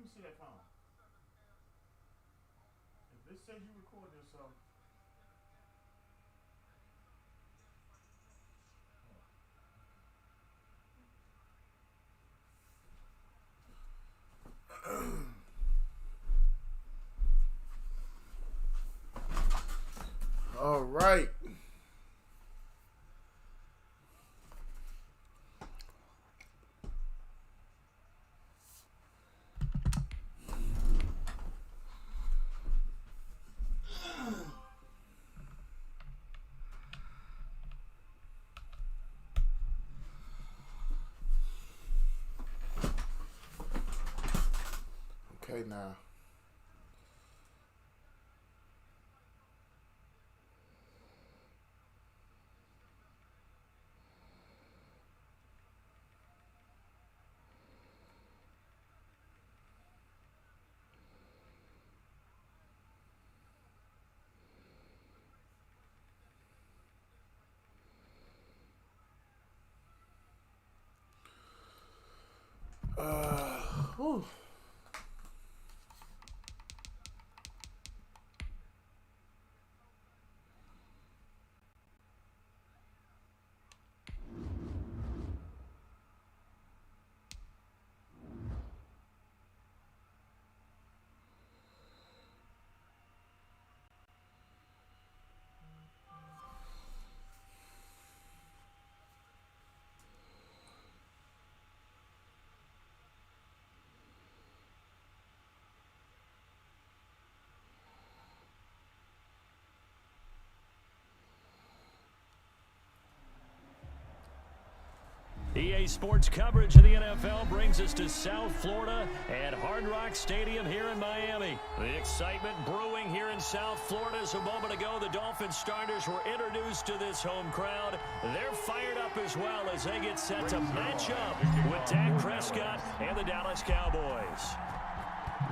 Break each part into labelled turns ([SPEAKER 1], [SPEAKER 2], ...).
[SPEAKER 1] me see that phone. If this says you record yourself. All right. Okay, now. Whew.
[SPEAKER 2] EA Sports coverage of the NFL brings us to South Florida at Hard Rock Stadium here in Miami. The excitement brewing here in South Florida as a moment ago the Dolphins starters were introduced to this home crowd. They're fired up as well as they get set to match up with Dak Prescott and the Dallas Cowboys.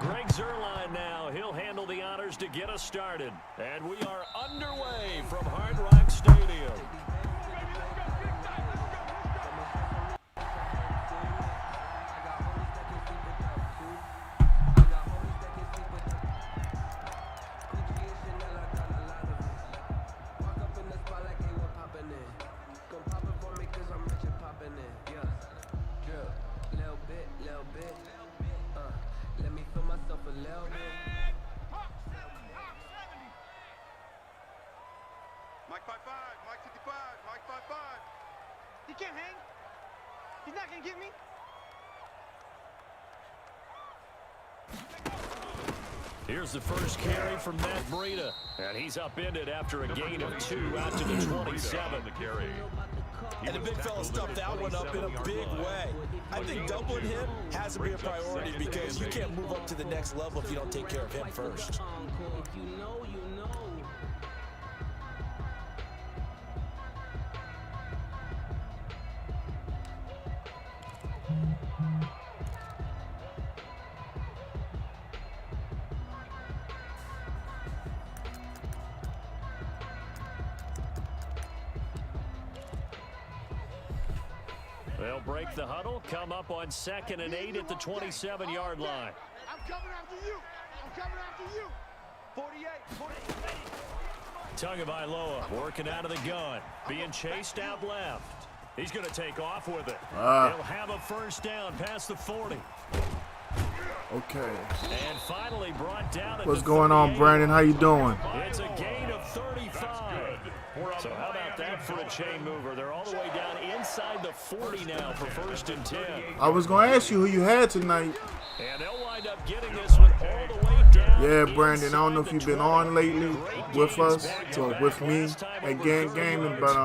[SPEAKER 2] Greg Zuerlein now. He'll handle the honors to get us started. And we are underway from Hard Rock Stadium.
[SPEAKER 3] Mike 5-5, Mike 55, Mike 5-5.
[SPEAKER 4] He can't hang. He's not going to get me.
[SPEAKER 2] Here's the first carry from Matt Breida. And he's upended after a gain of 2 out to the 27.
[SPEAKER 5] And the big fella stuffed that one up in a big way. I think doubling him has to be a priority because you can't move up to the next level if you don't take care of him first.
[SPEAKER 2] They'll break the huddle, come up on 2nd and 8 at the 27-yard line.
[SPEAKER 4] I'm coming after you. I'm coming after you. 48.
[SPEAKER 2] Tagovailoa working out of the gun, being chased out left. He's going to take off with it. He'll have a first down past the 40.
[SPEAKER 1] Okay.
[SPEAKER 2] And finally brought down at
[SPEAKER 1] What's
[SPEAKER 2] the
[SPEAKER 1] going on,
[SPEAKER 2] 38.
[SPEAKER 1] Brandon? How you doing?
[SPEAKER 2] It's a gain of 35. So how about that for a chain mover? They're all the way down inside the 40 now for 1st and 10.
[SPEAKER 1] I was going to ask you who you had tonight.
[SPEAKER 2] And they'll wind up getting this one all the way down.
[SPEAKER 1] Yeah, Brandon, I don't know if you've been on lately with us or with me at Gang Gaming, but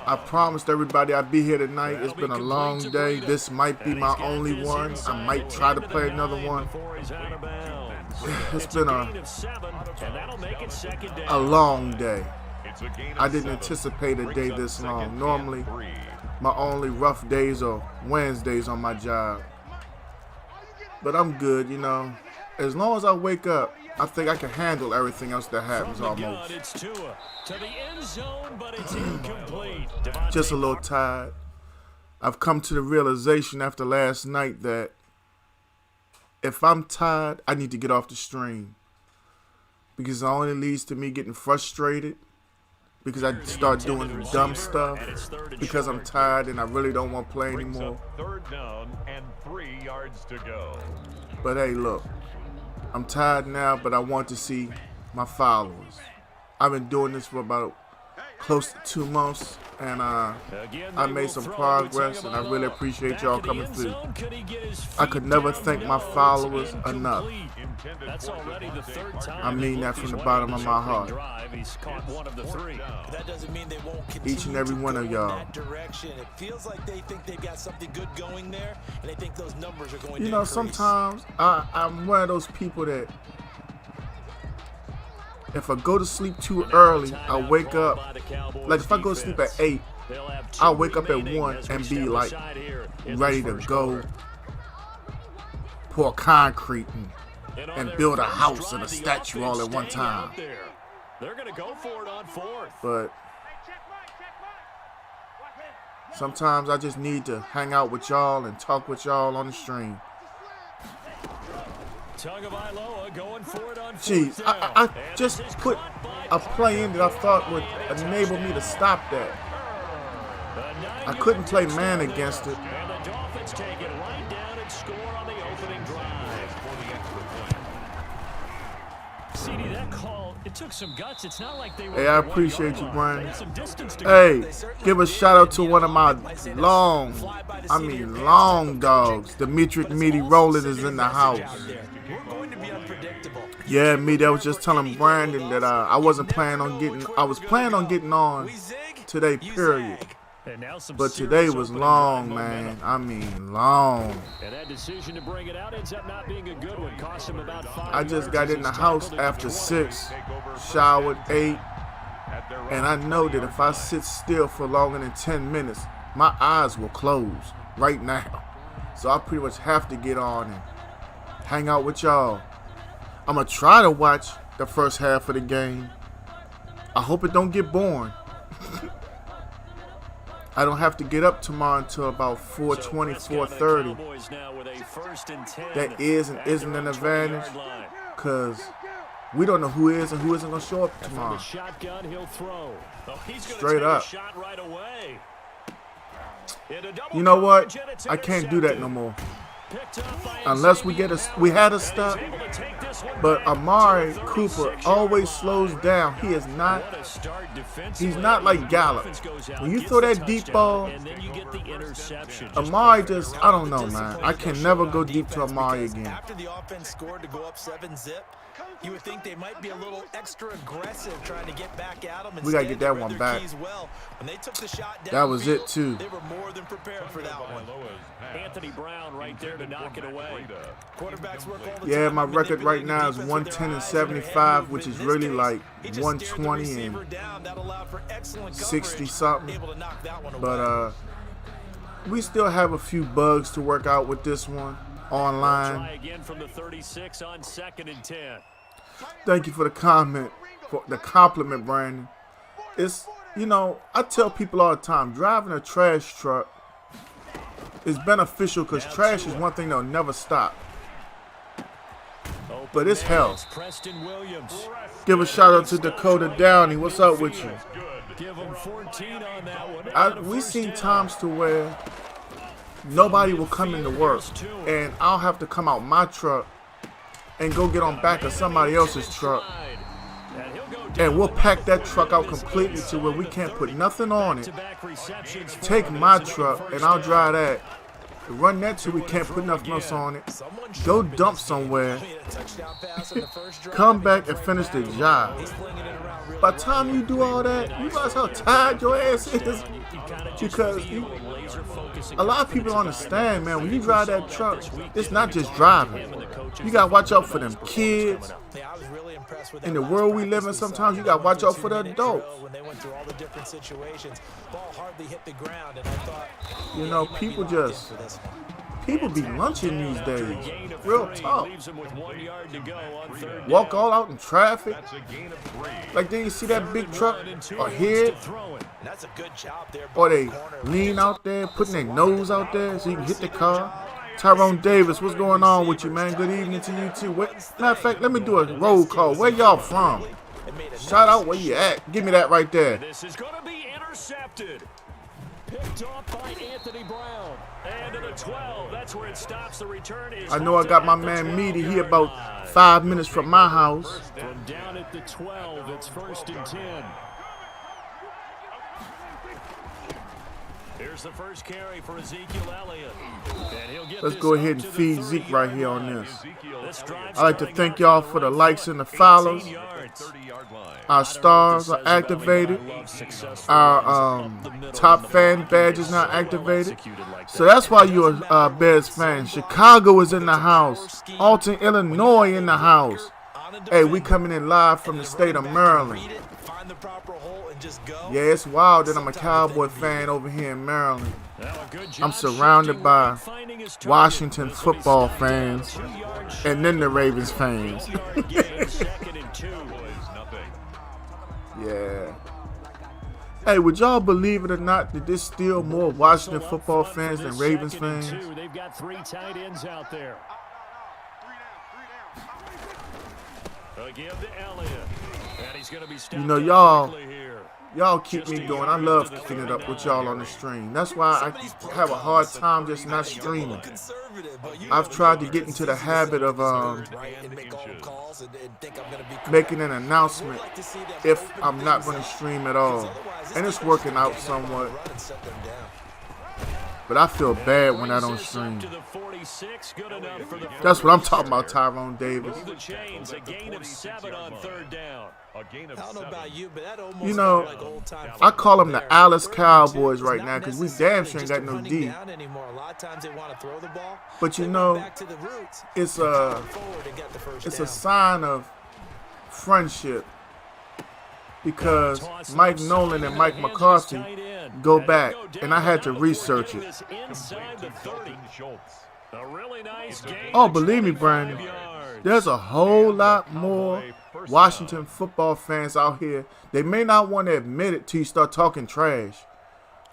[SPEAKER 1] I promised everybody I'd be here tonight. It's been a long day. This might be my only one. I might try to play another one. It's been a long day. I didn't anticipate a day this long. Normally, my only rough days are Wednesdays on my job. But I'm good, you know. As long as I wake up, I think I can handle everything else that happens almost.
[SPEAKER 2] It's Tua to the end zone, but it's incomplete.
[SPEAKER 1] Just a little tired. I've come to the realization after last night that if I'm tired, I need to get off the stream. Because it only leads to me getting frustrated. Because I start doing dumb stuff. Because I'm tired and I really don't want to play anymore.
[SPEAKER 6] Third down and 3 yards to go.
[SPEAKER 1] But hey, look. I'm tired now, but I want to see my followers. I've been doing this for about close to 2 months, and I made some progress, and I really appreciate y'all coming through. I could never thank my followers enough. I mean that from the bottom of my heart.
[SPEAKER 5] That doesn't mean they won't continue
[SPEAKER 1] Each and every one of y'all.
[SPEAKER 5] It feels like they think they've got something good going there, and they think those numbers are going to
[SPEAKER 1] You know,
[SPEAKER 5] increase.
[SPEAKER 1] sometimes I'm one of those people that if I go to sleep too early, I wake up, like if I go to sleep at 8, I'll wake up at 1 and be like ready to go pour concrete and build a house and a statue all at one time.
[SPEAKER 2] They're going to go for it on 4th.
[SPEAKER 1] But sometimes I just need to hang out with y'all and talk with y'all on the stream.
[SPEAKER 2] Going for it on
[SPEAKER 1] Jeez, I just put a play in that I thought would enable me to stop that. I couldn't play man against it.
[SPEAKER 2] And the Dolphins take it right down and score on the opening drive. CD, that call, it took some guts. It's not like they were.
[SPEAKER 1] Hey, I appreciate you, Brian.
[SPEAKER 2] Some distance to
[SPEAKER 1] Hey,
[SPEAKER 2] go.
[SPEAKER 1] give a shout out to one of my long dogs. Demetric Meaty Rowland is in the house.
[SPEAKER 5] We're going to be unpredictable.
[SPEAKER 1] Yeah, me, that was just telling Brandon that I wasn't planning on getting, I was planning on getting on today, period.
[SPEAKER 2] And now some
[SPEAKER 1] But
[SPEAKER 2] serious
[SPEAKER 1] today was
[SPEAKER 2] opening
[SPEAKER 1] long,
[SPEAKER 2] drive
[SPEAKER 1] man.
[SPEAKER 2] momentum.
[SPEAKER 1] I mean, long.
[SPEAKER 2] And that decision to bring it out ends up not being a good one. Cost him about 5
[SPEAKER 1] I just
[SPEAKER 2] yards
[SPEAKER 1] got
[SPEAKER 2] as
[SPEAKER 1] in the
[SPEAKER 2] he's
[SPEAKER 1] house
[SPEAKER 2] tackled at
[SPEAKER 1] after
[SPEAKER 2] the
[SPEAKER 1] 6, showered 8, and I know that if I sit still for longer than 10 minutes, my eyes will close right now. So I pretty much have to get on and hang out with y'all. I'm going to try to watch the first half of the game. I hope it don't get boring. I don't have to get up tomorrow until about 4:20, 4:30. That is and isn't an advantage because we don't know who is and who isn't going to show up tomorrow.
[SPEAKER 2] Shotgun, he'll throw.
[SPEAKER 1] Straight up.
[SPEAKER 2] Shot right away.
[SPEAKER 1] You know what? I can't do that no more. Unless we had a stop. But Amari Cooper always slows down. He's not like Gallup. When you throw that deep ball, Amari just, I don't know, man. I can never go deep to Amari again.
[SPEAKER 5] After the offense scored to go up 7-zip, you would think they might be a little extra aggressive trying to get back at them.
[SPEAKER 1] We got to get that one back.
[SPEAKER 5] When they took the shot down,
[SPEAKER 1] That was it, too.
[SPEAKER 5] They were more than prepared for that one.
[SPEAKER 2] Anthony Brown right there to knock it away.
[SPEAKER 5] Quarterbacks work all the
[SPEAKER 1] Yeah,
[SPEAKER 5] time
[SPEAKER 1] my
[SPEAKER 5] on
[SPEAKER 1] record right
[SPEAKER 5] manipulating
[SPEAKER 1] now is
[SPEAKER 5] the defense with
[SPEAKER 1] 110
[SPEAKER 5] their
[SPEAKER 1] and
[SPEAKER 5] eyes
[SPEAKER 1] 75, which
[SPEAKER 5] In
[SPEAKER 1] is
[SPEAKER 5] this
[SPEAKER 1] really
[SPEAKER 5] case,
[SPEAKER 1] like
[SPEAKER 5] he just stared the
[SPEAKER 1] 120
[SPEAKER 5] receiver
[SPEAKER 1] and
[SPEAKER 5] down. That allowed for excellent
[SPEAKER 1] 60
[SPEAKER 5] coverage,
[SPEAKER 1] something.
[SPEAKER 5] able to knock that one away.
[SPEAKER 1] But we still have a few bugs to work out with this one online.
[SPEAKER 2] Try again from the 36 on 2nd and 10.
[SPEAKER 1] Thank you for the comment, for the compliment, Brandon. It's, you know, I tell people all the time, driving a trash truck is beneficial because trash is one thing that'll never stop. But it's hell.
[SPEAKER 2] Preston Williams.
[SPEAKER 1] Give a shout out to Dakota Downey. What's up with you?
[SPEAKER 2] Give him 14 on that one.
[SPEAKER 1] We seen times to where nobody will come into work, and I'll have to come out my truck and go get on back of somebody else's truck, and we'll pack that truck out completely to where we can't put nothing on it. Take my truck and I'll drive that, run that till we can't put nothing else on it, go dump somewhere, come back and finish the job. By the time you do all that, you realize how tired your ass is, because a lot of people don't understand, man. When you drive that truck, it's not just driving. You gotta watch out for them kids. In the world we live in, sometimes you gotta watch out for the adults. You know, people be lunching these days. Real talk. Walk all out in traffic. Like, then you see that big truck or hear it, or they lean out there, putting their nose out there so you can hit the car. Tyrone Davis, what's going on with you, man? Good evening to you, too. Matter of fact, let me do a roll call. Where y'all from? Shout out where you at. Give me that right there.
[SPEAKER 2] This is going to be intercepted. Picked off by Anthony Brown. And to the 12, that's where it stops. The return is
[SPEAKER 1] I know I got my man Meaty here about 5 minutes from my house.
[SPEAKER 2] From down at the 12, it's 1st and 10. Here's the first carry for Ezekiel Elliott. And he'll get
[SPEAKER 1] Let's go ahead and feed Zeke right here on this.
[SPEAKER 2] This
[SPEAKER 1] I'd like to thank y'all for the likes and the follows. Our stars are activated. Our top fan badge is not activated. So that's why you're a Bears fan. Chicago is in the house. Alton, Illinois in the house. Hey, we coming in live from the state of Maryland. Yeah, it's wild that I'm a Cowboy fan over here in Maryland. I'm surrounded by Washington football fans and then the Ravens fans. Yeah. Hey, would y'all believe it or not that there's still more Washington football fans than Ravens fans?
[SPEAKER 2] They've got 3 tight ends out there. Give to Elliott. And he's going to be
[SPEAKER 1] you know, y'all keep me going. I love kicking it up with y'all on the stream. That's why I have a hard time just not streaming. I've tried to get into the habit of making an announcement if I'm not going to stream at all. And it's working out somewhat. But I feel bad when I don't stream. That's what I'm talking about, Tyrone Davis. You know, I call them the Alice Cowboys right now because we damn sure ain't got no D. But you know, it's a sign of friendship because Mike Nolan and Mike McCarthy go back, and I had to research it. Oh, believe me, Brandon, there's a whole lot more Washington football fans out here. They may not want to admit it till you start talking trash,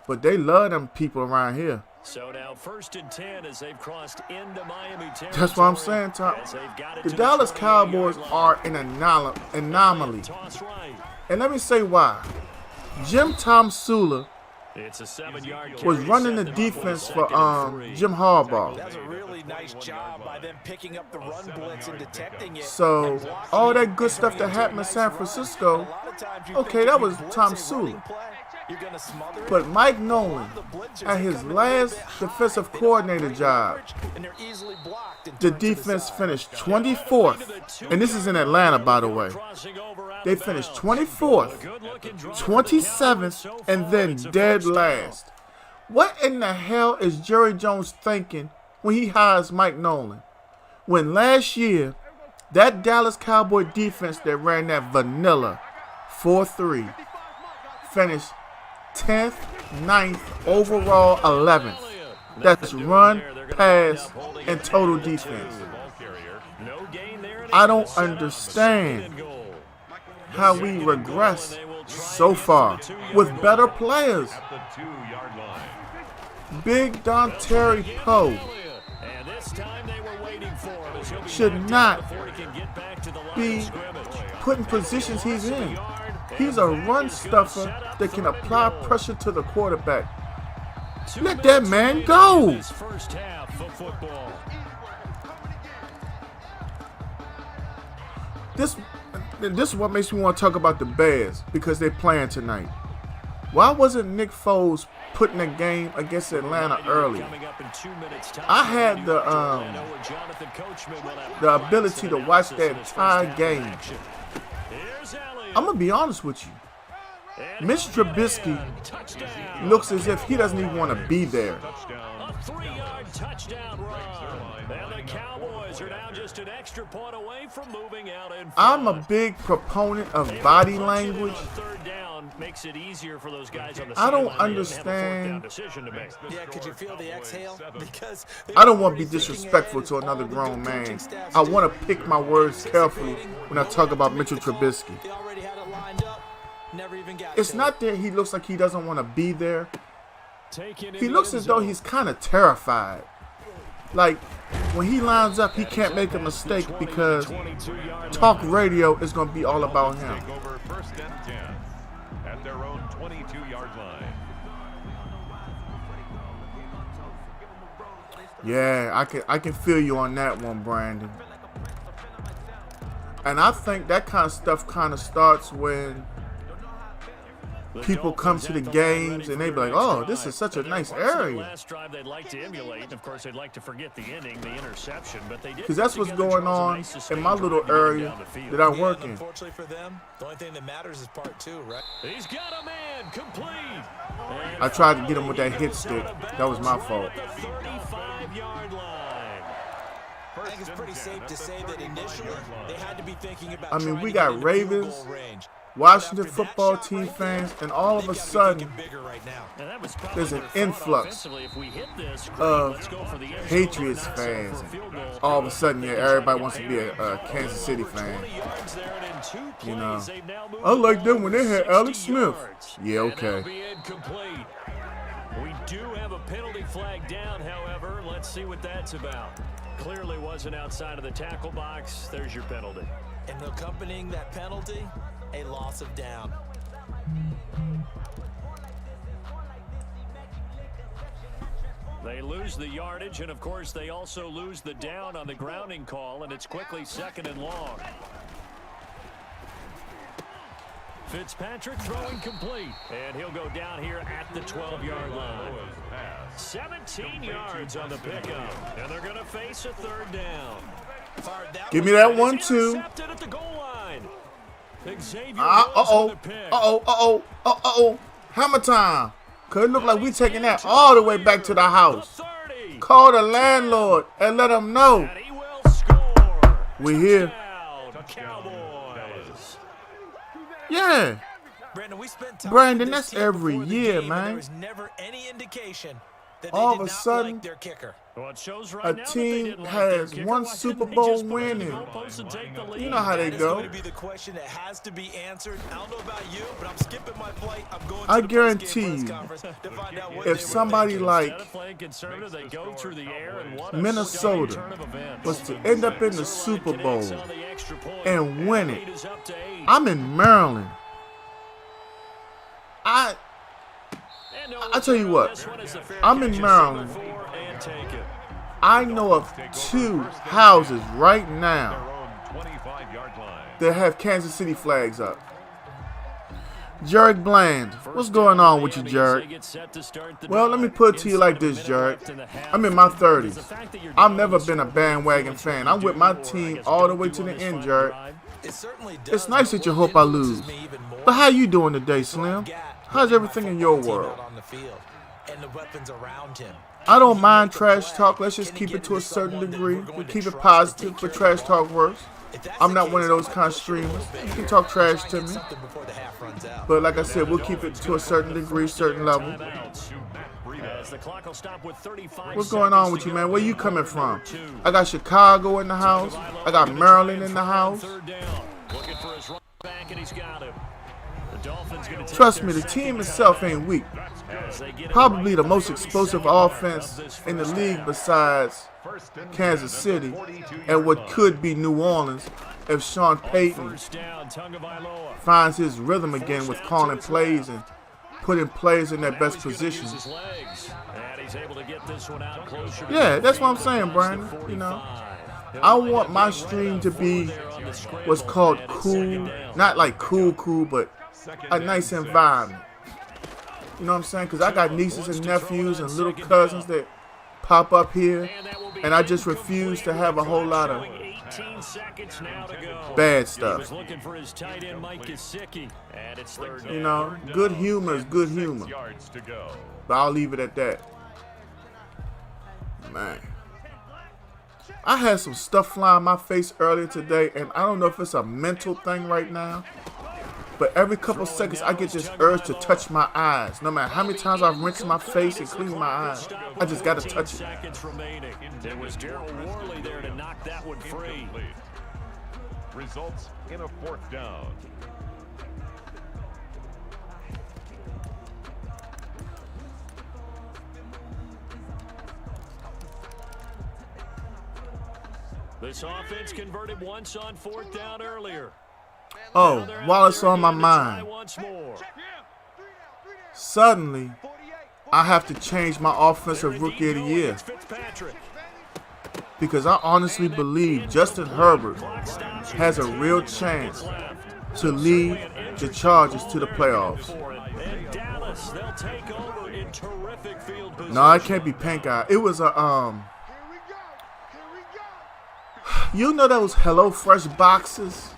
[SPEAKER 1] but they love them people around here.
[SPEAKER 2] So now 1st and 10 as they've crossed into Miami territory.
[SPEAKER 1] That's what I'm saying, Tom. The Dallas Cowboys are an anomaly. And let me say why. Jim Tom Sula was running the defense for Jim Harbaugh.
[SPEAKER 5] That's a really nice job by them picking up the run blitz and detecting it.
[SPEAKER 1] So all that good stuff that happened in San Francisco, okay, that was Tom Sula. But Mike Nolan, at his last defensive coordinator job, the defense finished 24th. And this is in Atlanta, by the way. They finished 24th, 27th, and then dead last. What in the hell is Jerry Jones thinking when he hires Mike Nolan? When last year, that Dallas Cowboy defense that ran that vanilla 4-3 finished 10th, 9th, overall 11th. That's run, pass, and total defense. I don't understand how we regress so far with better players. Big Don Terry Poe should not be put in positions he's in. He's a run stuffer that can apply pressure to the quarterback. Let that man go. This is what makes me want to talk about the Bears because they're playing tonight. Why wasn't Nick Foles put in a game against Atlanta early? I had the ability to watch that entire game. I'm going to be honest with you. Mitch Trubisky looks as if he doesn't even want to be there.
[SPEAKER 2] A 3-yard touchdown run. And the Cowboys are now just an extra point away from moving out in front.
[SPEAKER 1] I'm a big proponent of body language.
[SPEAKER 2] Makes it easier for those guys on the
[SPEAKER 1] I don't understand.
[SPEAKER 5] Yeah, could you feel the exhale? Because
[SPEAKER 1] I don't want to be disrespectful to another grown man. I want to pick my words carefully when I talk about Mitchell Trubisky. It's not that he looks like he doesn't want to be there. He looks as though he's kind of terrified. Like, when he lines up, he can't make a mistake because talk radio is going to be all about him.
[SPEAKER 6] Take over 1st and 10 at their own 22-yard line.
[SPEAKER 1] Yeah, I can feel you on that one, Brandon. And I think that kind of stuff kind of starts when people come to the games and they be like, "Oh, this is such a nice area."
[SPEAKER 2] Last drive they'd like to emulate. Of course, they'd like to forget the inning, the interception, but they did.
[SPEAKER 1] Because that's what's going on in my little area that I work in.
[SPEAKER 5] Unfortunately for them, the only thing that matters is part 2, right?
[SPEAKER 2] He's got a man complete.
[SPEAKER 1] I tried to get him with that hit stick. That was my fault.
[SPEAKER 2] 35-yard line.
[SPEAKER 5] I think it's pretty safe to say that initially they had to be thinking about.
[SPEAKER 1] I mean,
[SPEAKER 5] trying
[SPEAKER 1] we
[SPEAKER 5] to
[SPEAKER 1] got
[SPEAKER 5] get into
[SPEAKER 1] Ravens,
[SPEAKER 5] field goal range.
[SPEAKER 1] Washington football team fans, and all of a sudden, there's an influx of Patriots fans. All of a sudden, yeah, everybody wants to be a Kansas City fan. You know, I like them when they had Alex Smith. Yeah, okay.
[SPEAKER 2] We do have a penalty flag down, however. Let's see what that's about. Clearly wasn't outside of the tackle box. There's your penalty.
[SPEAKER 5] And accompanying that penalty, a loss of down.
[SPEAKER 2] They lose the yardage, and of course they also lose the down on the grounding call, and it's quickly 2nd and long. Fitzpatrick throwing complete, and he'll go down here at the 12-yard line. 17 yards on the pickup, and they're going to face a 3rd down.
[SPEAKER 1] Give me that 1-2.
[SPEAKER 2] At the goal line.
[SPEAKER 1] Hammer time. Cause it look like we taking that all the way back to the house. Call the landlord and let him know we here. Yeah. Brandon, that's every year, man.
[SPEAKER 5] There was never any indication that
[SPEAKER 1] all
[SPEAKER 5] they
[SPEAKER 1] of
[SPEAKER 5] did
[SPEAKER 1] a
[SPEAKER 5] not
[SPEAKER 1] sudden,
[SPEAKER 5] like their kicker.
[SPEAKER 1] a team has one Super Bowl win, and you know how they go.
[SPEAKER 5] That's going to be the question that has to be answered. I don't know about you, but I'm skipping my flight. I'm going to
[SPEAKER 1] I
[SPEAKER 5] the
[SPEAKER 1] guarantee you,
[SPEAKER 5] to find out what
[SPEAKER 1] if
[SPEAKER 5] they were
[SPEAKER 1] somebody
[SPEAKER 5] thinking.
[SPEAKER 1] like Minnesota was to end up in the Super Bowl and win it, I'm in Maryland. I tell you what, I'm in Maryland. I know of 2 houses right now that have Kansas City flags up. Jared Bland, what's going on with you, Jared? Well, let me put it to you like this, Jared. I'm in my 30s. I've never been a bandwagon fan. I'm with my team all the way to the end, Jared. It's nice that you hope I lose. But how you doing today, Slim? How's everything in your world? I don't mind trash talk. Let's just keep it to a certain degree. We keep it positive, but trash talk works. I'm not one of those kind of streamers. You can talk trash to me. But like I said, we'll keep it to a certain degree, certain level. What's going on with you, man? Where you coming from? I got Chicago in the house. I got Maryland in the house. Trust me, the team itself ain't weak. Probably the most explosive offense in the league besides Kansas City and what could be New Orleans if Sean Payton finds his rhythm again with calling plays and putting players in their best position. Yeah, that's what I'm saying, Brandon. You know, I want my stream to be what's called cool, not like cool, but a nice environment. You know what I'm saying? Because I got nieces and nephews and little cousins that pop up here, and I just refuse to have a whole lot of bad stuff. You know, good humor is good humor. But I'll leave it at that. Man. I had some stuff fly in my face earlier today, and I don't know if it's a mental thing right now, but every couple seconds I get this urge to touch my eyes. No matter how many times I've rinsed my face and cleaned my eyes, I just got to touch it.
[SPEAKER 2] There was Darryl Worley there to knock that one free.
[SPEAKER 6] Results in a 4th down.
[SPEAKER 2] This offense converted once on 4th down earlier.
[SPEAKER 1] Oh, while it's on my mind,
[SPEAKER 2] Once more.
[SPEAKER 1] suddenly I have to change my offensive rookie of the year. Because I honestly believe Justin Herbert has a real chance to lead the Chargers to the playoffs. No, it can't be pink eye. It was a you know those HelloFresh boxes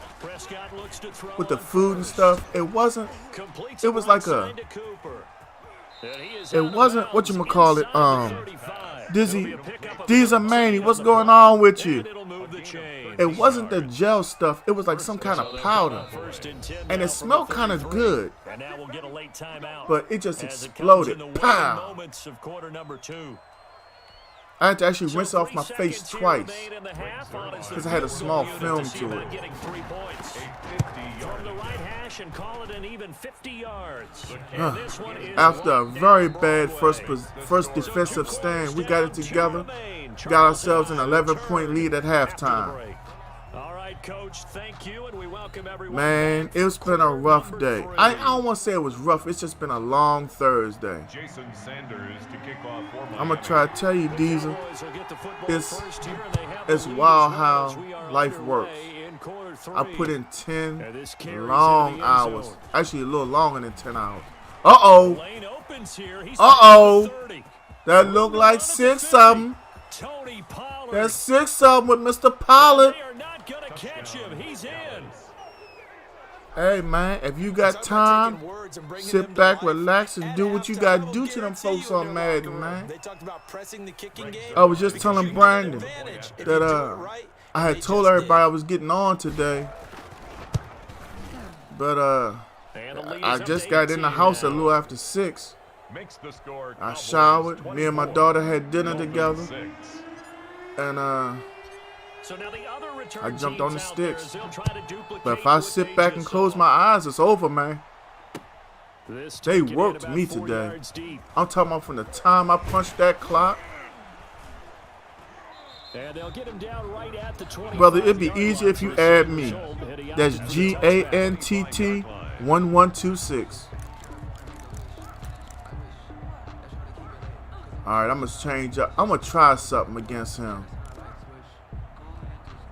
[SPEAKER 1] with the food and stuff? It wasn't. It was like a. It wasn't whatchamacallit, Dizzy Manny, what's going on with you? It wasn't the gel stuff. It was like some kind of powder. And it smelled kind of good. But it just exploded. Pow! I had to actually rinse off my face twice because I had a small film to it. After a very bad first defensive stand, we got it together. Got ourselves an 11-point lead at halftime.
[SPEAKER 2] Coach, thank you, and we welcome everyone.
[SPEAKER 1] Man, it's been a rough day. I don't want to say it was rough. It's just been a long Thursday.
[SPEAKER 6] Jason Sanders to kick off for
[SPEAKER 1] I'm going to try to tell you, Diesel, it's wild how life works. I put in 10 long hours. Actually, a little longer than 10 hours. Uh-oh. Uh-oh. That looked like 6 of them. That's 6 of them with Mr. Pollard.
[SPEAKER 2] Catch him. He's in.
[SPEAKER 1] Hey, man, if you got time, sit back, relax, and do what you got to do to them folks on Madden, man. I was just telling Brandon that I had told everybody I was getting on today. But I just got in the house a little after 6. I showered. Me and my daughter had dinner together. And I jumped on the sticks. But if I sit back and close my eyes, it's over, man. They worked me today. I'm talking about from the time I punched that clock. Brother, it'd be easier if you add me. That's GANTT 1126. Alright, I'm going to change up. I'm going to try something against him.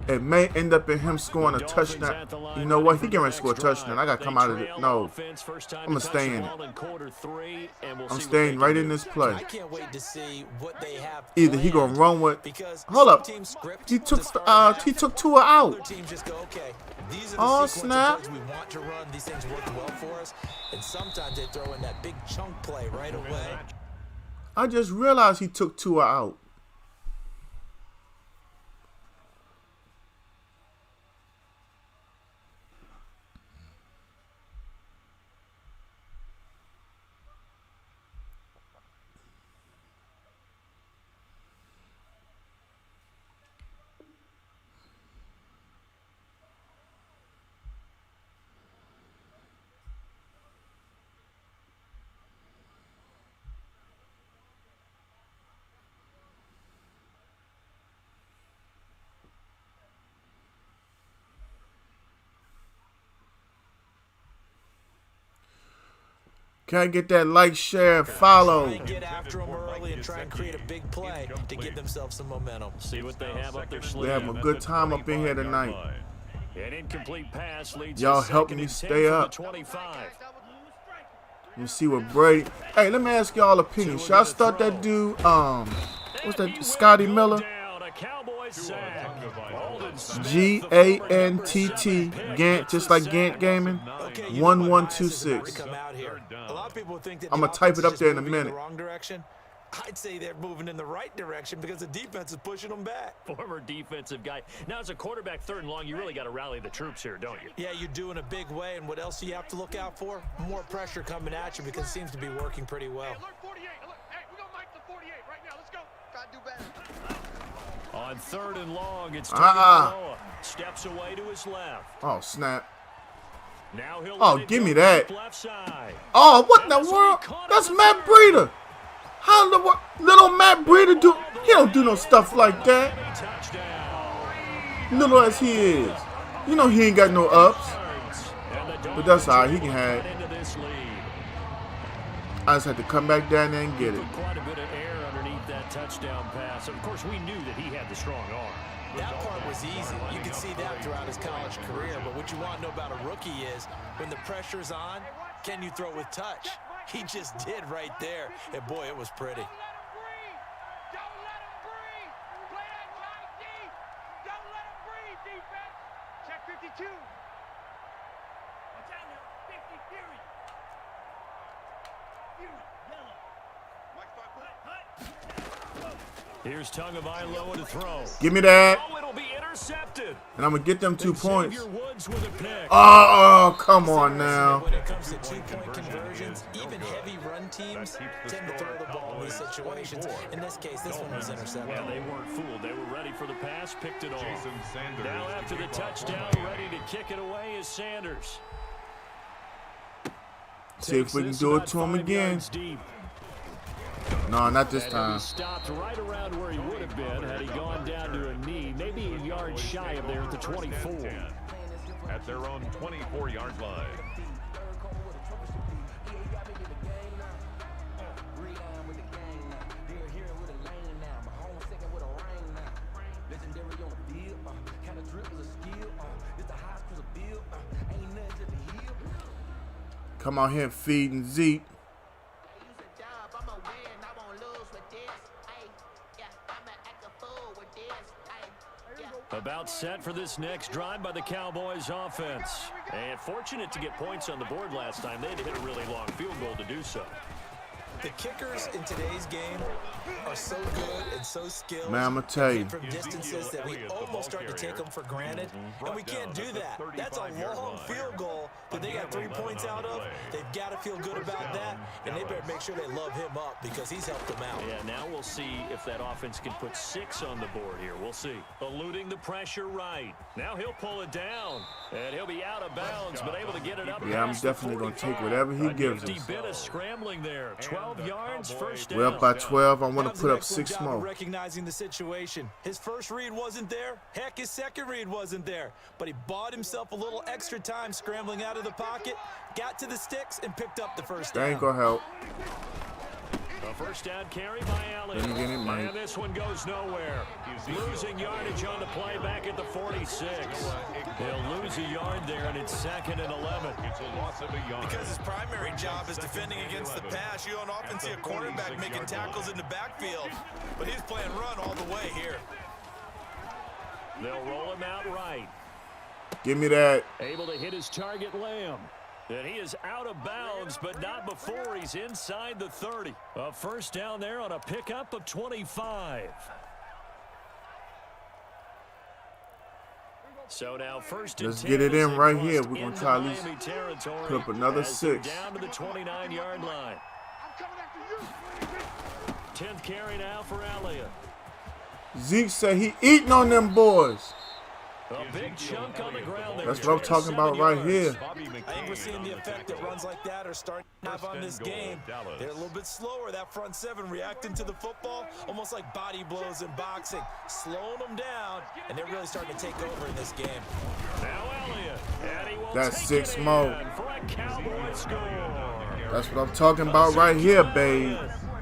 [SPEAKER 1] It may end up in him scoring a touchdown. You know what? He getting ready to score a touchdown. I got to come out of it. No. I'm going to stay in it. I'm staying right in this play. Either he going to run with. Hold up. He took Tua out. Oh, snap.
[SPEAKER 5] We want to run. These things work well for us. And sometimes they throw in that big chunk play right away.
[SPEAKER 1] I just realized he took Tua out. Can I get that like, share, and follow?
[SPEAKER 5] Get after them early and try and create a big play to give themselves some momentum.
[SPEAKER 2] See what they have up their sleeve.
[SPEAKER 1] We're having a good time up in here tonight.
[SPEAKER 2] An incomplete pass leads
[SPEAKER 1] y'all helping me stay up. You see what Brady. Hey, let me ask y'all opinion. Should I start that dude? What's that? Scotty Miller. GANTT Gant, just like Gant Gaming. 1126. I'm gonna type it up there in a minute.
[SPEAKER 5] I'd say they're moving in the right direction because the defense is pushing them back.
[SPEAKER 2] Former defensive guy. Now, as a quarterback, 3rd and long, you really got to rally the troops here, don't you?
[SPEAKER 5] Yeah, you do in a big way. And what else do you have to look out for? More pressure coming at you because it seems to be working pretty well.
[SPEAKER 3] Hey, alert 48. Alert. Hey, we're going to mic the 48 right now. Let's go. Try to do better.
[SPEAKER 2] On 3rd and long, it's Tagovailoa. Steps away to his left.
[SPEAKER 1] Oh, snap.
[SPEAKER 2] Now he'll
[SPEAKER 1] oh, give me that.
[SPEAKER 2] Left side.
[SPEAKER 1] Oh, what in the world? That's Matt Breida. How the little Matt Breida do? He don't do no stuff like that. Little as he is. You know he ain't got no ups. But that's all right. He can have it. I just had to come back down there and get it.
[SPEAKER 2] Quite a bit of air underneath that touchdown pass. Of course, we knew that he had the strong arm.
[SPEAKER 5] That part was easy. You can see that throughout his college career. But what you want to know about a rookie is when the pressure's on, can you throw with touch? He just did right there. And boy, it was pretty.
[SPEAKER 3] Don't let him breathe. Play that tight deep. Don't let him breathe, defense. Check 52. What's that now? 50 Fury. Fury, yellow. Mike 5
[SPEAKER 2] Here's Tagovailoa to throw.
[SPEAKER 1] Give me that.
[SPEAKER 2] Oh, it'll be intercepted.
[SPEAKER 1] And I'm going to get them 2 points.
[SPEAKER 2] Xavier Woods with a pick.
[SPEAKER 1] Oh, come on now.
[SPEAKER 5] When it comes to 2-point conversions, even heavy run teams tend to throw the ball in these situations. In this case, this one was intercepted.
[SPEAKER 2] Well, they weren't fooled. They were ready for the pass, picked it off. Now after the touchdown, ready to kick it away is Sanders.
[SPEAKER 1] See if we can do it to him again. No, not this time.
[SPEAKER 2] He stopped right around where he would have been had he gone down to a knee, maybe a yard shy of there at the 24.
[SPEAKER 6] At their own 24-yard line.
[SPEAKER 1] Come out here feeding Zeke.
[SPEAKER 2] About set for this next drive by the Cowboys offense. And fortunate to get points on the board last time. They had to hit a really long field goal to do so.
[SPEAKER 5] The kickers in today's game are so good and so skilled.
[SPEAKER 1] Man, I'm going to tell you.
[SPEAKER 5] From distances that we almost start to take them for granted. And we can't do that. That's a long field goal that they got 3 points out of. They've got to feel good about that. And they better make sure they love him up because he's helped them out.
[SPEAKER 2] Yeah, now we'll see if that offense can put 6 on the board here. We'll see. Eluding the pressure right. Now he'll pull it down. And he'll be out of bounds, but able to get it up.
[SPEAKER 1] Yeah, I'm definitely going to take whatever he gives us.
[SPEAKER 2] A bit of scrambling there. 12 yards, first down.
[SPEAKER 1] We're up by 12. I want to put up 6 more.
[SPEAKER 5] Recognizing the situation. His first read wasn't there. Heck, his second read wasn't there. But he bought himself a little extra time scrambling out of the pocket, got to the sticks, and picked up the first down.
[SPEAKER 1] That ain't going to help.
[SPEAKER 2] A first down carry by Allen. And this one goes nowhere. Losing yardage on the play back at the 46. They'll lose a yard there, and it's 2nd and 11.
[SPEAKER 6] It's a loss of a yard.
[SPEAKER 5] Because his primary job is defending against the pass. You don't often see a quarterback making tackles in the backfield. But he's playing run all the way here.
[SPEAKER 2] They'll roll him out right.
[SPEAKER 1] Give me that.
[SPEAKER 2] Able to hit his target, Lamb. And he is out of bounds, but not before he's inside the 30. A first down there on a pickup of 25. So now first and 10.
[SPEAKER 1] Let's get it in right here. We're going to try at least put up another 6.
[SPEAKER 2] Down to the 29-yard line. 10th carry now for Elliott.
[SPEAKER 1] Zeke said he eating on them boys.
[SPEAKER 2] A big chunk on the ground there.
[SPEAKER 1] That's what I'm talking about right here.
[SPEAKER 5] I think we're seeing the effect that runs like that are starting to have on this game. They're a little bit slower, that front 7, reacting to the football, almost like body blows in boxing, slowing them down, and they're really starting to take over in this game.
[SPEAKER 2] Now Elliott, and he will
[SPEAKER 1] That's
[SPEAKER 2] take
[SPEAKER 1] 6
[SPEAKER 2] it
[SPEAKER 1] more.
[SPEAKER 2] in for a Cowboy score.
[SPEAKER 1] That's what I'm talking about right here, babe.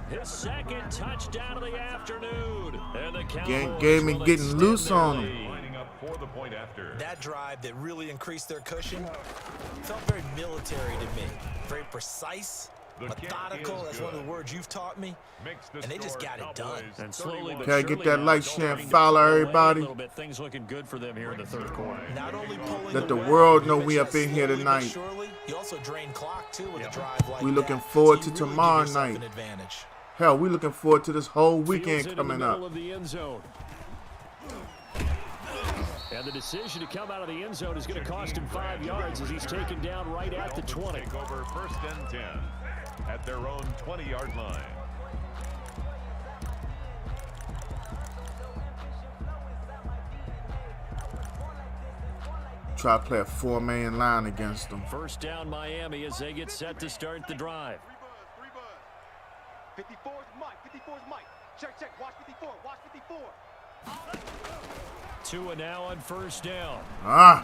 [SPEAKER 2] His second touchdown of the afternoon. And the Cowboys
[SPEAKER 1] Game and
[SPEAKER 2] will
[SPEAKER 1] getting
[SPEAKER 2] extend
[SPEAKER 1] loose
[SPEAKER 2] their
[SPEAKER 1] on him.
[SPEAKER 2] lead.
[SPEAKER 6] For the point after.
[SPEAKER 5] That drive that really increased their cushion felt very military to me. Very precise, methodical. That's one of the words you've taught me. And they just got it done.
[SPEAKER 2] And slowly but
[SPEAKER 1] Can I
[SPEAKER 2] surely
[SPEAKER 1] get that
[SPEAKER 2] now
[SPEAKER 1] like,
[SPEAKER 2] starting
[SPEAKER 1] Sham,
[SPEAKER 2] to
[SPEAKER 1] follow
[SPEAKER 2] pull away
[SPEAKER 1] everybody?
[SPEAKER 2] a little bit. Things looking good for them here in the third quarter.
[SPEAKER 5] Not only pulling
[SPEAKER 1] Let the
[SPEAKER 5] away,
[SPEAKER 1] world know
[SPEAKER 5] but
[SPEAKER 1] we up in here
[SPEAKER 5] slowly but
[SPEAKER 1] tonight.
[SPEAKER 5] surely, you also drain clock too with a drive like
[SPEAKER 1] We
[SPEAKER 5] that.
[SPEAKER 1] looking forward
[SPEAKER 5] So
[SPEAKER 1] to
[SPEAKER 5] you really
[SPEAKER 1] tomorrow
[SPEAKER 5] give yourself
[SPEAKER 1] night.
[SPEAKER 5] an advantage.
[SPEAKER 1] Hell, we looking forward to this whole
[SPEAKER 2] Fields
[SPEAKER 1] weekend
[SPEAKER 2] into
[SPEAKER 1] coming
[SPEAKER 2] the middle
[SPEAKER 1] up.
[SPEAKER 2] of the end zone. And the decision to come out of the end zone is going to cost him 5 yards as he's taken down right at the 20.
[SPEAKER 6] Take over 1st and 10 at their own 20-yard line.
[SPEAKER 1] Try to play a 4-man line against them.
[SPEAKER 2] First down Miami as they get set to start the drive.
[SPEAKER 3] 54 is Mike. 54 is Mike. Check, check. Watch 54. Watch 54.
[SPEAKER 2] Tua now on first down.
[SPEAKER 1] I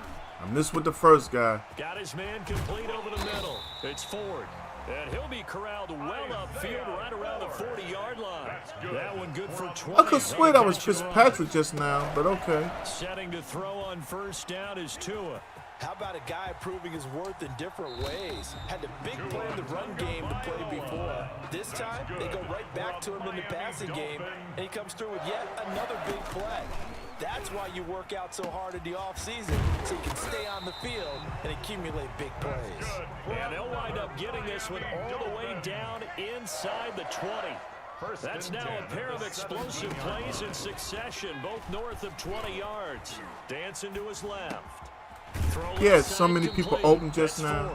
[SPEAKER 1] missed with the first guy.
[SPEAKER 2] Got his man complete over the middle. It's Ford. And he'll be corralled well upfield right around the 40-yard line. That one good for 20.
[SPEAKER 1] I could swear that was Fitzpatrick just now, but okay.
[SPEAKER 2] Setting to throw on first down is Tua.
[SPEAKER 5] How about a guy proving his worth in different ways? Had a big play in the run game to play before. This time, they go right back to him in the passing game, and he comes through with yet another big play. That's why you work out so hard in the offseason, so you can stay on the field and accumulate big plays.
[SPEAKER 2] And they'll wind up getting this one all the way down inside the 20. That's now a pair of explosive plays in succession, both north of 20 yards. Dancing to his left.
[SPEAKER 1] He had so many people open just now,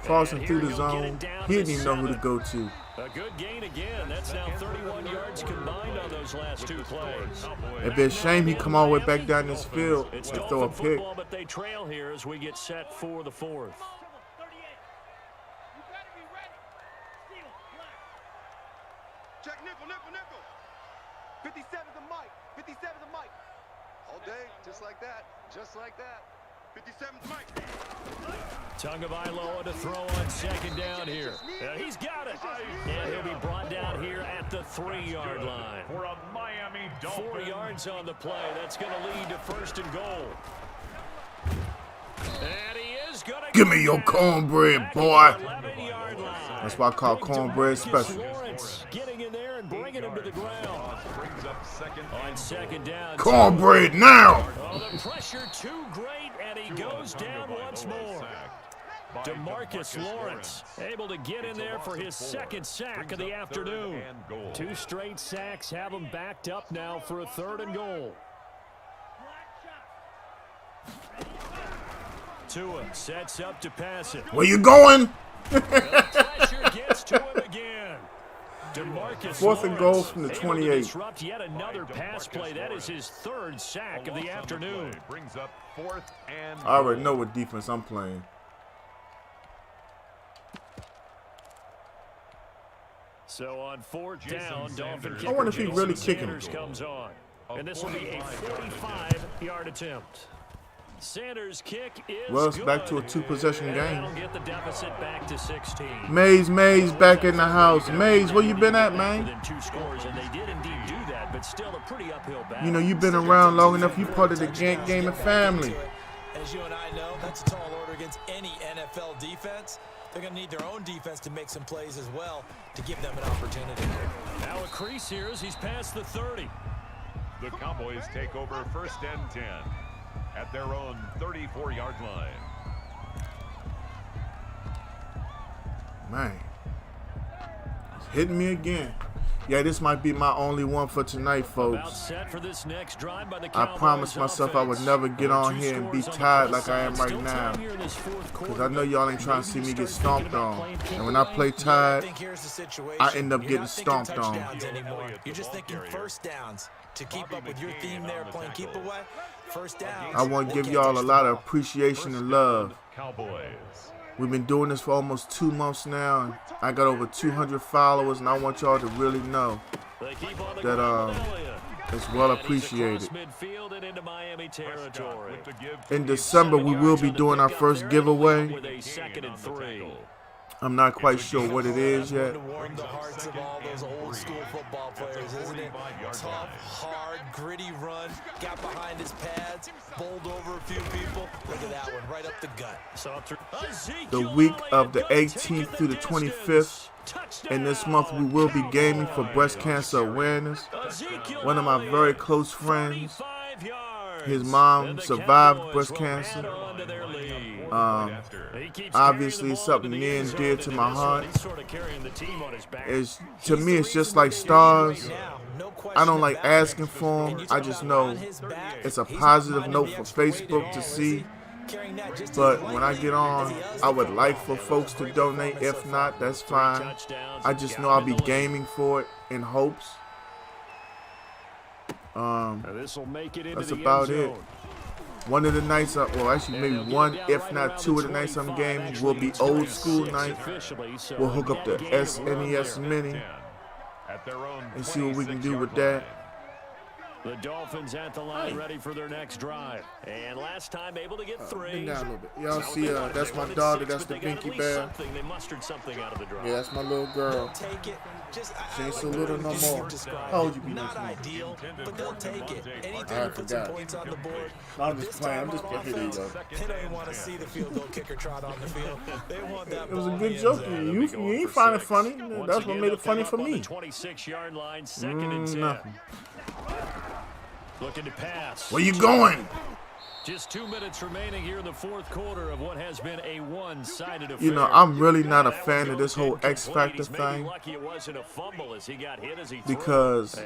[SPEAKER 1] crossing through the zone. He didn't even know who to go to.
[SPEAKER 2] A good gain again. That's now 31 yards combined on those last two plays.
[SPEAKER 1] It'd be a shame he come all the way back down this field and throw a pick.
[SPEAKER 2] Football, but they trail here as we get set for the fourth.
[SPEAKER 3] 38. You better be ready. Steal, left.
[SPEAKER 4] Check nickel, nickel, nickel. 57's a mic. 57's a mic.
[SPEAKER 7] All day, just like that. Just like that.
[SPEAKER 4] 57's mic.
[SPEAKER 2] Tagovailoa to throw on second down here. He's got it. And he'll be brought down here at the 3-yard line.
[SPEAKER 6] For a Miami Dolphins.
[SPEAKER 2] 4 yards on the play. That's going to lead to first and goal. And he is going to
[SPEAKER 1] Give me your cornbread, boy.
[SPEAKER 2] 11-yard line.
[SPEAKER 1] That's why I call cornbread special.
[SPEAKER 2] Lawrence getting in there and bringing him to the ground.
[SPEAKER 6] Brings up second.
[SPEAKER 2] On second down.
[SPEAKER 1] Cornbread now.
[SPEAKER 2] Oh, the pressure too great, and he goes down once more. DeMarcus Lawrence able to get in there for his second sack of the afternoon. 2 straight sacks have him backed up now for a 3rd and goal. Tua sets up to pass it.
[SPEAKER 1] Where you going?
[SPEAKER 2] The pressure gets to him again. DeMarcus
[SPEAKER 1] 4th and goal
[SPEAKER 2] Lawrence
[SPEAKER 1] from the
[SPEAKER 2] able to
[SPEAKER 1] 28.
[SPEAKER 2] disrupt yet another pass play. That is his 3rd sack of the afternoon.
[SPEAKER 6] Brings up 4th and
[SPEAKER 1] I already know what defense I'm playing.
[SPEAKER 2] So on 4th down, Dolphin
[SPEAKER 1] I wonder if he
[SPEAKER 2] kicker
[SPEAKER 1] really
[SPEAKER 2] Jason
[SPEAKER 1] kicking.
[SPEAKER 2] Sanders comes on. And this will be a 45-yard attempt. Sanders' kick is
[SPEAKER 1] Well, it's
[SPEAKER 2] good.
[SPEAKER 1] back to a 2-possession
[SPEAKER 2] And
[SPEAKER 1] game.
[SPEAKER 2] that'll get the deficit back to 16.
[SPEAKER 1] Mays back in the house. Mays, where you been at, man?
[SPEAKER 2] Within 2 scores, and they did indeed do that, but still a pretty uphill battle.
[SPEAKER 1] You know, you've been around long enough. You part of the gaming family.
[SPEAKER 5] As you and I know, that's a tall order against any NFL defense. They're going to need their own defense to make some plays as well to give them an opportunity.
[SPEAKER 2] Now a crease here as he's past the 30.
[SPEAKER 6] the Cowboys take over 1st and 10 at their own 34-yard line.
[SPEAKER 1] Man, it's hitting me again. Yeah, this might be my only one for tonight, folks.
[SPEAKER 2] Set for this next drive by the
[SPEAKER 1] I
[SPEAKER 2] Cowboys
[SPEAKER 1] promised myself I would never get on here and be tired like I am right
[SPEAKER 2] Still
[SPEAKER 1] now.
[SPEAKER 2] time here in this fourth
[SPEAKER 1] Because
[SPEAKER 2] quarter.
[SPEAKER 1] I know y'all ain't trying to see me get stomped on. And when I play tired, I end up getting stomped on.
[SPEAKER 5] You're just thinking first downs. To keep up with your theme there, playing keep away, first downs.
[SPEAKER 1] I want to give y'all a lot of appreciation and love.
[SPEAKER 6] Cowboys.
[SPEAKER 1] We've been doing this for almost 2 months now, and I got over 200 followers, and I want y'all to really know
[SPEAKER 2] They keep on the
[SPEAKER 1] that
[SPEAKER 2] ground with Elliott.
[SPEAKER 1] it's well
[SPEAKER 2] And he's
[SPEAKER 1] appreciated.
[SPEAKER 2] across midfield and into Miami territory.
[SPEAKER 1] In December, we will be doing our first giveaway.
[SPEAKER 2] With a 2nd and 3.
[SPEAKER 1] I'm not quite sure what it is yet.
[SPEAKER 5] To warm the hearts of all those old school football players, isn't it? Tough, hard, gritty run. Got behind his pads, bowled over a few people. Look at that one, right up the gut.
[SPEAKER 1] The week of the 18th through the 25th, in this month, we will be gaming for breast cancer awareness. One of my very close friends, his mom survived breast cancer. Obviously, it's something near and dear to my heart. To me, it's just like stars. I don't like asking for them. I just know it's a positive note for Facebook to see. But when I get on, I would like for folks to donate. If not, that's fine. I just know I'll be gaming for it in hopes. That's about it. One of the nights, well, actually maybe one, if not 2 of the nights I'm gaming will be old school night. We'll hook up the SNES Mini and see what we can do with that.
[SPEAKER 2] The Dolphins at the line, ready for their next drive. And last time able to get 3.
[SPEAKER 1] Bend down a little bit. Y'all see, that's my daughter. That's the Pinky Bear.
[SPEAKER 2] They mustered something out of the drive.
[SPEAKER 1] Yeah, that's my little girl.
[SPEAKER 5] Take it.
[SPEAKER 1] She ain't so little no more. How old you be?
[SPEAKER 5] Not ideal, but they'll take it. Anything
[SPEAKER 1] I
[SPEAKER 5] to put some
[SPEAKER 1] forgot.
[SPEAKER 5] points on the board.
[SPEAKER 1] I'm just playing. I'm just playing. Here you go.
[SPEAKER 5] They don't want to see the field goal kicker trot on the field. They want that.
[SPEAKER 1] It was a
[SPEAKER 5] ball
[SPEAKER 1] good
[SPEAKER 5] in the
[SPEAKER 1] joke.
[SPEAKER 5] end zone.
[SPEAKER 1] You ain't find it funny. That's what made it funny for
[SPEAKER 2] On the
[SPEAKER 1] me.
[SPEAKER 2] 26-yard line, 2nd and 10.
[SPEAKER 1] Nothing.
[SPEAKER 2] Looking to pass.
[SPEAKER 1] Where you going?
[SPEAKER 2] Just 2 minutes remaining here in the fourth quarter of what has been a one-sided affair.
[SPEAKER 1] You know, I'm really not a fan of this whole X Factor thing because,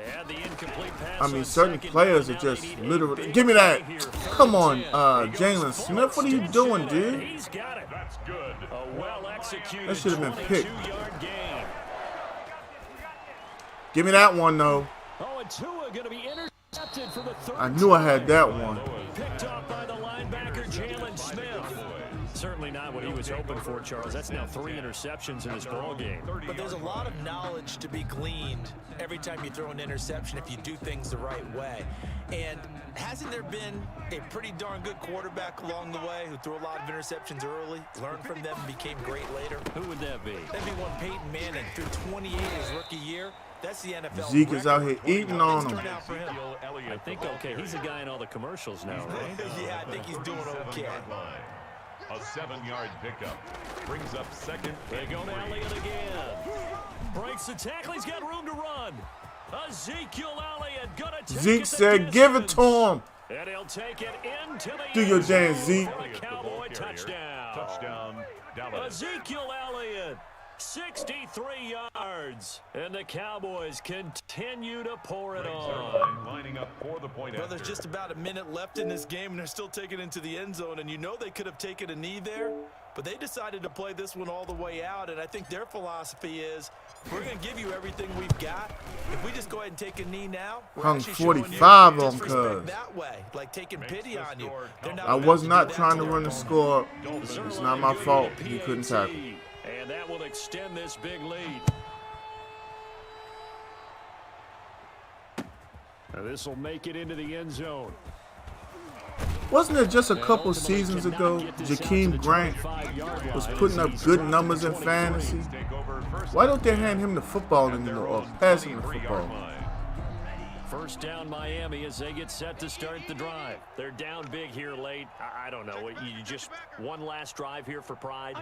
[SPEAKER 1] I mean, certain players are just literally. Give me that. Come on, Jalen Smith. What are you doing, dude?
[SPEAKER 2] He's got it. That's good. A well-executed
[SPEAKER 1] That should have been picked.
[SPEAKER 2] 22-yard gain.
[SPEAKER 1] Give me that one, though.
[SPEAKER 2] Oh, and Tua going to be intercepted for the third.
[SPEAKER 1] I knew I had that one.
[SPEAKER 2] Picked off by the linebacker, Jalen Smith. Certainly not what he was hoping for, Charles. That's now 3 interceptions in this ball game.
[SPEAKER 5] But there's a lot of knowledge to be gleaned every time you throw an interception if you do things the right way. And hasn't there been a pretty darn good quarterback along the way who threw a lot of interceptions early, learned from them, and became great later?
[SPEAKER 2] Who would that be?
[SPEAKER 5] That'd be one Peyton Manning threw 28 his rookie year. That's the NFL.
[SPEAKER 1] Zeke is out here eating on him.
[SPEAKER 2] I think, okay, he's a guy in all the commercials now, right?
[SPEAKER 5] Yeah, I think he's doing okay.
[SPEAKER 6] A 7-yard pickup brings up 2nd.
[SPEAKER 2] They go to Elliott again. Breaks the tackle. He's got room to run. Ezekiel Elliott gonna take
[SPEAKER 1] Zeke
[SPEAKER 2] it
[SPEAKER 1] said, "Give it to him."
[SPEAKER 2] And he'll take it into the
[SPEAKER 1] Do your
[SPEAKER 2] end zone
[SPEAKER 1] dance, Zeke.
[SPEAKER 2] for a Cowboy touchdown.
[SPEAKER 6] Touchdown, Dallas.
[SPEAKER 2] Ezekiel Elliott, 63 yards. And the Cowboys continue to pour it on.
[SPEAKER 6] Lining up for the point
[SPEAKER 5] Well, there's
[SPEAKER 6] after.
[SPEAKER 5] just about a minute left in this game, and they're still taking it into the end zone. And you know they could have taken a knee there, but they decided to play this one all the way out. And I think their philosophy is, we're going to give you everything we've got. If we just go ahead and take a knee now, we're
[SPEAKER 1] Hung
[SPEAKER 5] actually showing you
[SPEAKER 1] 45 on
[SPEAKER 5] disrespect
[SPEAKER 1] cuz.
[SPEAKER 5] that way, like taking pity on you. They're not
[SPEAKER 1] I
[SPEAKER 5] about
[SPEAKER 1] was
[SPEAKER 5] to
[SPEAKER 1] not
[SPEAKER 5] do that
[SPEAKER 1] trying to
[SPEAKER 5] their
[SPEAKER 1] run the
[SPEAKER 5] opponent.
[SPEAKER 1] score. It's not my fault. He couldn't tackle.
[SPEAKER 2] And that will extend this big lead. This will make it into the end zone.
[SPEAKER 1] Wasn't it just a couple seasons ago, Jakeem Grant was putting up good numbers in fantasy? Why don't they hand him the football anymore or pass him the football?
[SPEAKER 2] First down Miami as they get set to start the drive. They're down big here late. I don't know. You just one last drive here for pride.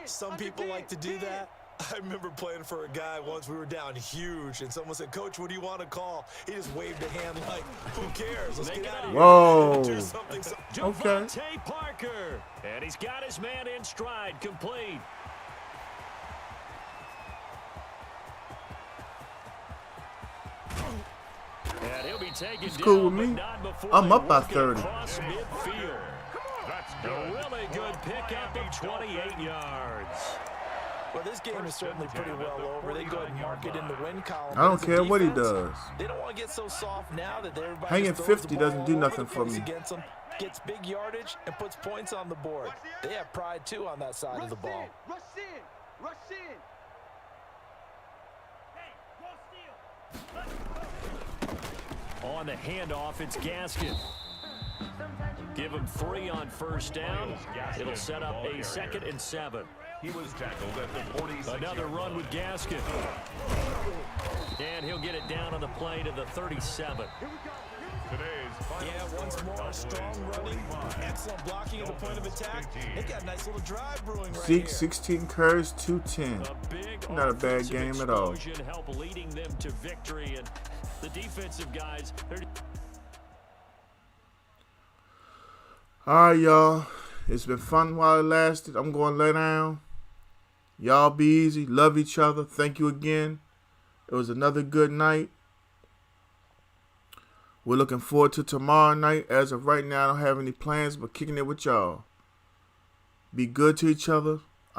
[SPEAKER 5] Some people like to do that. I remember playing for a guy once. We were down huge, and someone said, "Coach, what do you want to call?" He just waved a hand like, "Who cares? Let's get out of here."
[SPEAKER 1] Whoa.
[SPEAKER 5] Do something.
[SPEAKER 1] Okay.
[SPEAKER 2] Javonte Parker. And he's got his man in stride, complete. And he'll be taken
[SPEAKER 1] It's cool
[SPEAKER 2] down,
[SPEAKER 1] with me.
[SPEAKER 2] but not before
[SPEAKER 1] I'm
[SPEAKER 2] they
[SPEAKER 1] up by
[SPEAKER 2] work it
[SPEAKER 1] 30.
[SPEAKER 2] across midfield.
[SPEAKER 6] That's
[SPEAKER 2] A
[SPEAKER 6] good.
[SPEAKER 2] really good pickup of 28 yards.
[SPEAKER 5] Well, this game is certainly pretty well over. They go ahead and mark it in the win column.
[SPEAKER 1] I don't
[SPEAKER 5] As a
[SPEAKER 1] care what he
[SPEAKER 5] defense,
[SPEAKER 1] does.
[SPEAKER 5] They don't want to get so soft now that everybody
[SPEAKER 1] Hanging
[SPEAKER 5] just throws
[SPEAKER 1] 50
[SPEAKER 5] the ball
[SPEAKER 1] doesn't do
[SPEAKER 5] all over
[SPEAKER 1] nothing
[SPEAKER 5] the
[SPEAKER 1] for
[SPEAKER 5] place
[SPEAKER 1] me.
[SPEAKER 5] against them, gets big yardage, and puts points on the board. They have pride, too, on that side of the ball.
[SPEAKER 4] Rush in. Rush in.
[SPEAKER 2] On the handoff, it's Gaskin. Give him 3 on first down. It'll set up a 2nd and 7.
[SPEAKER 6] He was tackled at the 46.
[SPEAKER 2] Another run with Gaskin. And he'll get it down on the play to the 37.
[SPEAKER 5] Yeah, once more, strong running, excellent blocking at the point of attack. They've got a nice little drive brewing right
[SPEAKER 1] Zeke,
[SPEAKER 5] here.
[SPEAKER 1] 16 carries, 210.
[SPEAKER 2] A big
[SPEAKER 1] Not a bad
[SPEAKER 2] offensive
[SPEAKER 1] game at all.
[SPEAKER 2] explosion help leading them to victory, and the defensive guys, they're
[SPEAKER 1] All right, y'all. It's been fun while it lasted. I'm going to lay down. Y'all be easy. Love each other. Thank you again. It was another good night. We're looking forward to tomorrow night. As of right now, I don't have any plans but kicking it with y'all. Be good to each other.